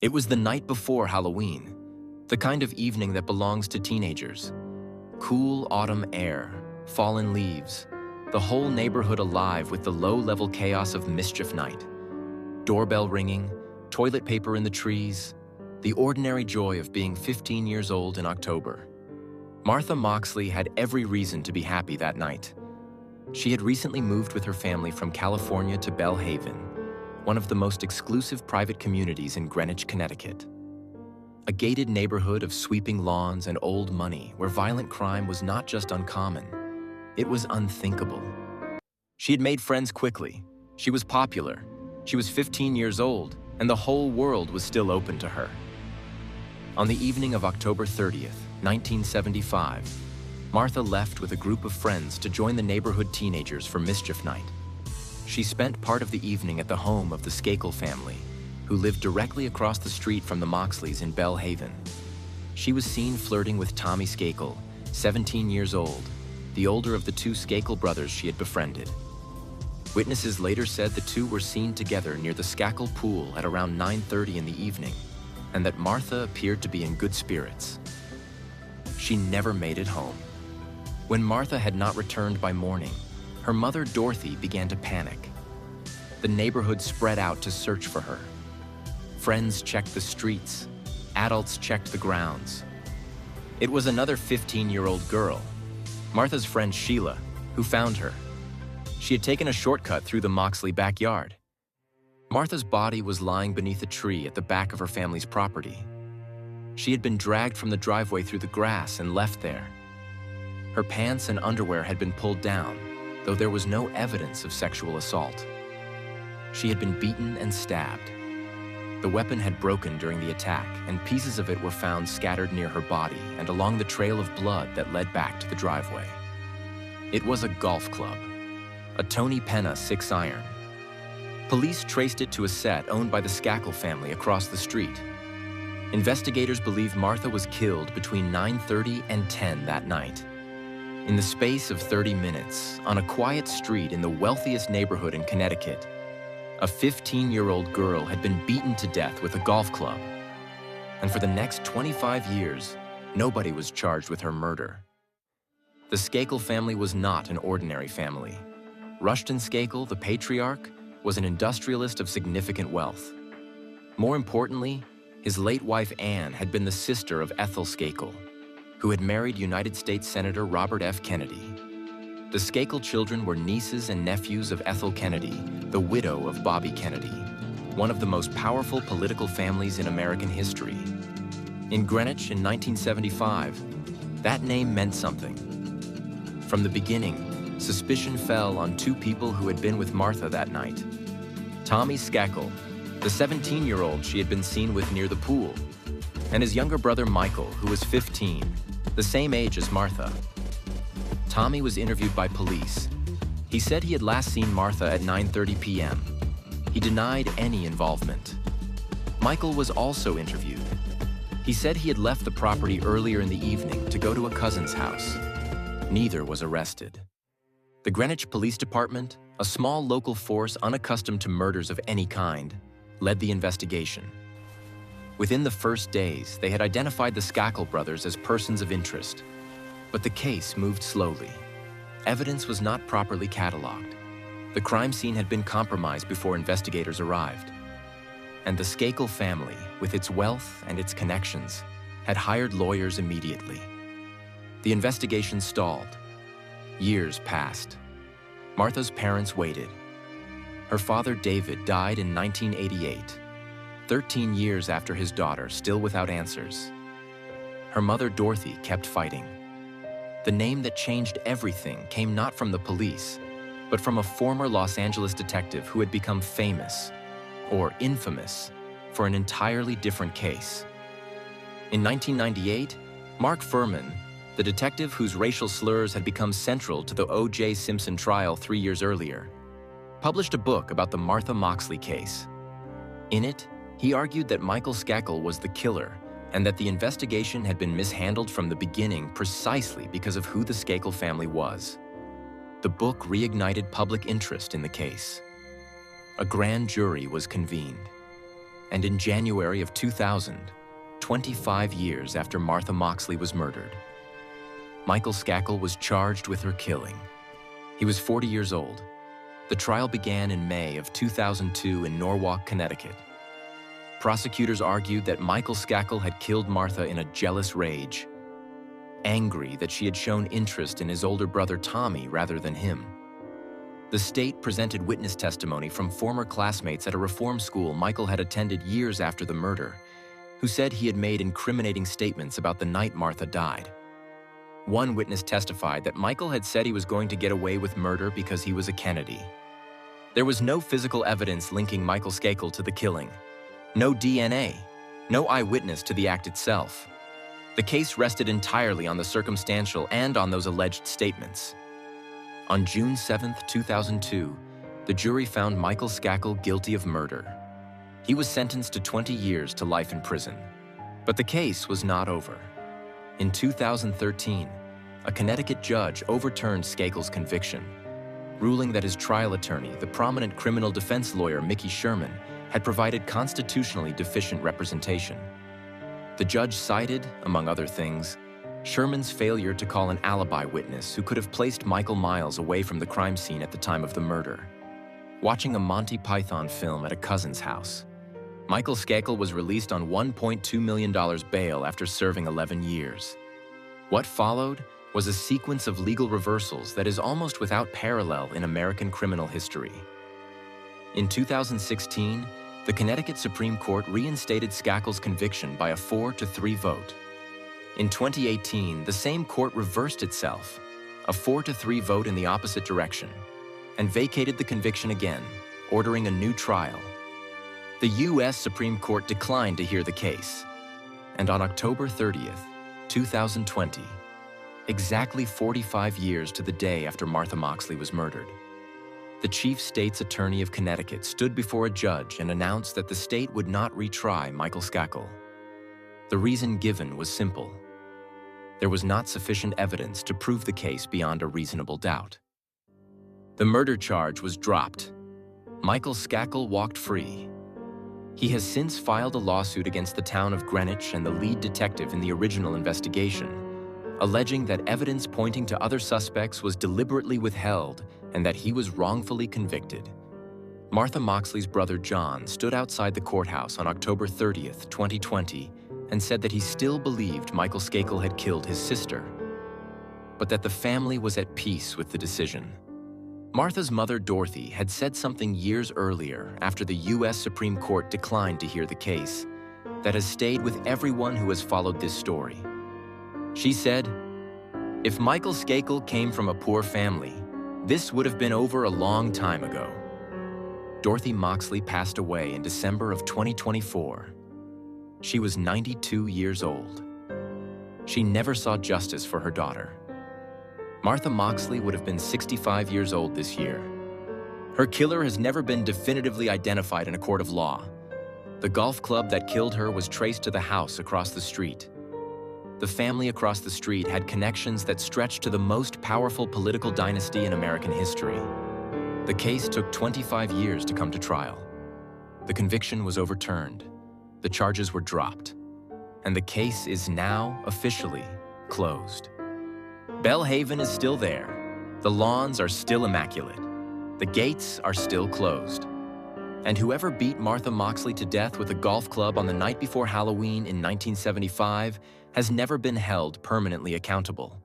It was the night before Halloween, the kind of evening that belongs to teenagers. Cool autumn air, fallen leaves, the whole neighborhood alive with the low-level chaos of Mischief Night. Doorbell ringing, toilet paper in the trees, the ordinary joy of being 15 years old in October. Martha Moxley had every reason to be happy that night. She had recently moved with her family from California to Belle Haven, one of the most exclusive private communities in Greenwich, Connecticut. A gated neighborhood of sweeping lawns and old money where violent crime was not just uncommon, it was unthinkable. She had made friends quickly. She was popular. She was 15 years old, and the whole world was still open to her. On the evening of October 30th, 1975, Martha left with a group of friends to join the neighborhood teenagers for Mischief Night. She spent part of the evening at the home of the Skakel family, who lived directly across the street from the Moxleys in Belle Haven. She was seen flirting with Tommy Skakel, 17 years old, the older of the two Skakel brothers she had befriended. Witnesses later said the two were seen together near the Skakel pool at around 9:30 in the evening, and that Martha appeared to be in good spirits. She never made it home. When Martha had not returned by morning, her mother Dorothy began to panic. The neighborhood spread out to search for her. Friends checked the streets, adults checked the grounds. It was another 15-year-old girl, Martha's friend Sheila, who found her. She had taken a shortcut through the Moxley backyard. Martha's body was lying beneath a tree at the back of her family's property. She had been dragged from the driveway through the grass and left there. Her pants and underwear had been pulled down, though there was no evidence of sexual assault. She had been beaten and stabbed. The weapon had broken during the attack, and pieces of it were found scattered near her body and along the trail of blood that led back to the driveway. It was a golf club, a Tony Penna 6-iron. Police traced it to a set owned by the Skakel family across the street. Investigators believe Martha was killed between 9:30 and 10 that night. In the space of 30 minutes, on a quiet street in the wealthiest neighborhood in Connecticut, a 15-year-old girl had been beaten to death with a golf club. And for the next 25 years, nobody was charged with her murder. The Skakel family was not an ordinary family. Rushton Skakel, the patriarch, was an industrialist of significant wealth. More importantly, his late wife Anne had been the sister of Ethel Skakel, who had married United States Senator Robert F. Kennedy. The Skakel children were nieces and nephews of Ethel Kennedy, the widow of Bobby Kennedy, one of the most powerful political families in American history. In Greenwich in 1975, that name meant something. From the beginning, suspicion fell on two people who had been with Martha that night. Tommy Skakel, the 17-year-old she had been seen with near the pool, and his younger brother Michael, who was 15, the same age as Martha. Tommy was interviewed by police. He said he had last seen Martha at 9:30 p.m. He denied any involvement. Michael was also interviewed. He said he had left the property earlier in the evening to go to a cousin's house. Neither was arrested. The Greenwich Police Department, a small local force unaccustomed to murders of any kind, led the investigation. Within the first days, they had identified the Skakel brothers as persons of interest. But the case moved slowly. Evidence was not properly cataloged. The crime scene had been compromised before investigators arrived. And the Skakel family, with its wealth and its connections, had hired lawyers immediately. The investigation stalled. Years passed. Martha's parents waited. Her father, David, died in 1988, 13 years after his daughter, still without answers. Her mother, Dorothy, kept fighting. The name that changed everything came not from the police, but from a former Los Angeles detective who had become famous, or infamous, for an entirely different case. In 1998, Mark Fuhrman, the detective whose racial slurs had become central to the O.J. Simpson trial 3 years earlier, published a book about the Martha Moxley case. In it, he argued that Michael Skakel was the killer and that the investigation had been mishandled from the beginning precisely because of who the Skakel family was. The book reignited public interest in the case. A grand jury was convened, And in January of 2000, 25 years after Martha Moxley was murdered, Michael Skakel was charged with her killing. He was 40 years old. The trial began in May of 2002 in Norwalk, Connecticut. Prosecutors argued that Michael Skakel had killed Martha in a jealous rage, angry that she had shown interest in his older brother Tommy rather than him. The state presented witness testimony from former classmates at a reform school Michael had attended years after the murder, who said he had made incriminating statements about the night Martha died. One witness testified that Michael had said he was going to get away with murder because he was a Kennedy. There was no physical evidence linking Michael Skakel to the killing, no DNA, no eyewitness to the act itself. The case rested entirely on the circumstantial and on those alleged statements. On June 7, 2002, the jury found Michael Skakel guilty of murder. He was sentenced to 20 years to life in prison. But the case was not over. In 2013, a Connecticut judge overturned Skakel's conviction, ruling that his trial attorney, the prominent criminal defense lawyer Mickey Sherman, had provided constitutionally deficient representation. The judge cited, among other things, Sherman's failure to call an alibi witness who could have placed Michael miles away from the crime scene at the time of the murder. Watching a Monty Python film at a cousin's house, Michael Skakel was released on $1.2 million bail after serving 11 years. What followed was a sequence of legal reversals that is almost without parallel in American criminal history. In 2016, the Connecticut Supreme Court reinstated Skakel's conviction by a 4-3 vote. In 2018, the same court reversed itself, a 4-3 vote in the opposite direction, and vacated the conviction again, ordering a new trial. The U.S. Supreme Court declined to hear the case, and on October 30th, 2020, exactly 45 years to the day after Martha Moxley was murdered, the chief state's attorney of Connecticut stood before a judge and announced that the state would not retry Michael Skakel. The reason given was simple. There was not sufficient evidence to prove the case beyond a reasonable doubt. The murder charge was dropped. Michael Skakel walked free. He has since filed a lawsuit against the town of Greenwich and the lead detective in the original investigation, alleging that evidence pointing to other suspects was deliberately withheld and that he was wrongfully convicted. Martha Moxley's brother John stood outside the courthouse on October 30th, 2020, and said that he still believed Michael Skakel had killed his sister, but that the family was at peace with the decision. Martha's mother, Dorothy, had said something years earlier after the U.S. Supreme Court declined to hear the case that has stayed with everyone who has followed this story. She said, "If Michael Skakel came from a poor family, this would have been over a long time ago." Dorothy Moxley passed away in December of 2024. She was 92 years old. She never saw justice for her daughter. Martha Moxley would have been 65 years old this year. Her killer has never been definitively identified in a court of law. The golf club that killed her was traced to the house across the street. The family across the street had connections that stretched to the most powerful political dynasty in American history. The case took 25 years to come to trial. The conviction was overturned. The charges were dropped. And the case is now officially closed. Belle Haven is still there. The lawns are still immaculate. The gates are still closed. And whoever beat Martha Moxley to death with a golf club on the night before Halloween in 1975 has never been held permanently accountable.